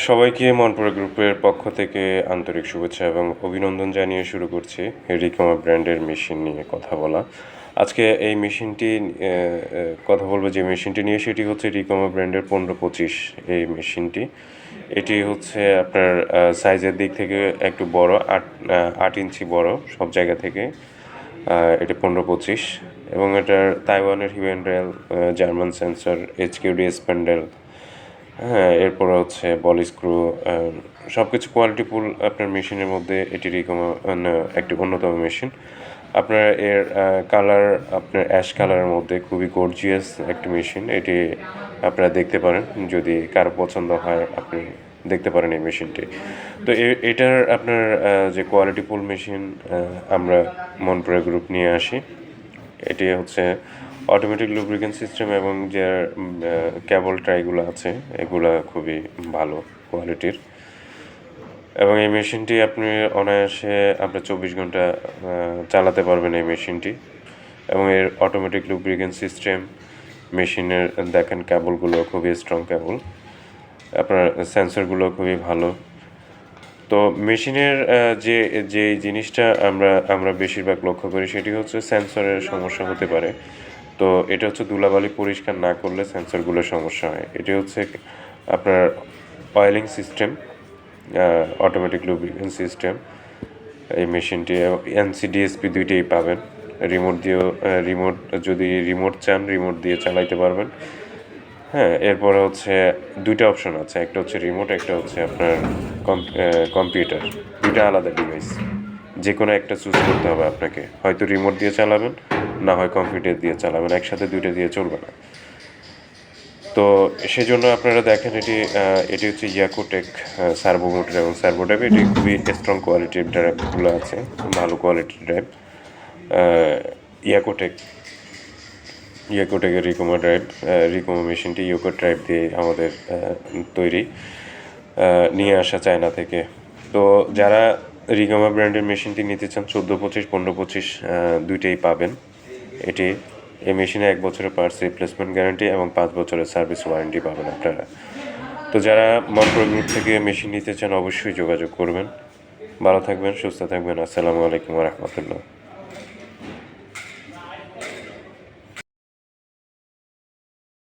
সবাইকে মনপুরা গ্রুপের পক্ষ থেকে আন্তরিক শুভেচ্ছা এবং অভিনন্দন জানিয়ে শুরু করছি রিকমা ব্র্যান্ডের মেশিন নিয়ে কথা বলা। আজকে এই মেশিনটি কথা বলবো যে মেশিনটি নিয়ে, সেটি হচ্ছে রিকমা ব্র্যান্ডের 1525 এই মেশিনটি। এটি হচ্ছে আপনার সাইজের দিক থেকে একটু বড়, 8 ইঞ্চি বড় সব জায়গা থেকে। এটি 1525 এবং এটার তাইওয়ানের Hiwin rail, German sensor, HQD spindle, হ্যাঁ, এরপর হচ্ছে বল স্ক্রু, সব কিছু কোয়ালিটিফুল আপনার মেশিনের মধ্যে এটি একটি অন্যতম মেশিন। আপনার এর কালার আপনার অ্যাশ কালারের মধ্যে খুবই গর্জিয়াস একটি মেশিন। এটি আপনারা দেখতে পারেন, যদি কারো পছন্দ হয় আপনি দেখতে পারেন এই মেশিনটি। তো এটার আপনার যে কোয়ালিটিফুল মেশিন আমরা মনপুরা গ্রুপ নিয়ে আসি। এটি হচ্ছে অটোমেটিক লুব্রিকেন্ট সিস্টেম এবং যে কেবল ট্রাইগুলো আছে এগুলা খুবই ভালো কোয়ালিটির। এবং এই মেশিনটি আপনি অনায়াসে আপনার 24 ঘন্টা চালাতে পারবেন এই মেশিনটি। এবং এর অটোমেটিক লুব্রিকেন্ট সিস্টেম, মেশিনের দেখেন কেবলগুলো খুবই স্ট্রং কেবল, আপনার সেন্সরগুলো খুবই ভালো। তো মেশিনের যে যে জিনিসটা আমরা বেশিরভাগ লক্ষ্য করি সেটি হচ্ছে সেন্সরের সমস্যা হতে পারে। তো এটা হচ্ছে ধুলাবালি পরিষ্কার না করলে সেন্সরগুলোর সমস্যা হয়। এটি হচ্ছে আপনার oiling system, automatic lubricant system. এই মেশিনটি এনসিডিএসপি দুইটাই পাবেন। রিমোট দিয়েও যদি রিমোট চান রিমোট দিয়ে চালাইতে পারবেন। হ্যাঁ, এরপরে হচ্ছে দুইটা অপশন আছে, একটা হচ্ছে রিমোট, একটা হচ্ছে আপনার কম্পিউটার। দুইটা আলাদা ডিভাইস, যে কোনো একটা চুজ করতে হবে আপনাকে। হয়তো রিমোট দিয়ে চালাবেন, না হয় কম্পিউটার দিয়ে চালাবেন, একসাথে দুইটা দিয়ে চলবে না। তো সেজন্য আপনারা দেখেন এটি হচ্ছে ইয়াকোটেক সার্ভো মোটর এবং সার্ভো ড্রাইভ। এটি খুবই স্ট্রং কোয়ালিটির ড্রাইভগুলো আছে, ভালো কোয়ালিটির ড্রাইভ। ইয়াকোটেক ইয়াকোটেকের রিকমা মেশিনটি ইয়োকো ড্রাইভ দিয়ে আমাদের তৈরি, নিয়ে আসা চায়না থেকে। তো যারা রিকমা ব্র্যান্ডের মেশিনটি নিতে চান, 1425 1525 দুইটাই পাবেন। এই মেশিনে 1 বছরের পার্টস রিপ্লেসমেন্ট গ্যারান্টি এবং 5 বছরের সার্ভিস ওয়ারেন্টি পাবেন আপনারা। তো যারা মনপুরা গ্রুপ থেকে মেশিন নিতে চান অবশ্যই যোগাযোগ করবেন। ভালো থাকবেন, সুস্থ থাকবেন। আসসালামু আলাইকুম ওয়া রাহমাতুল্লাহ।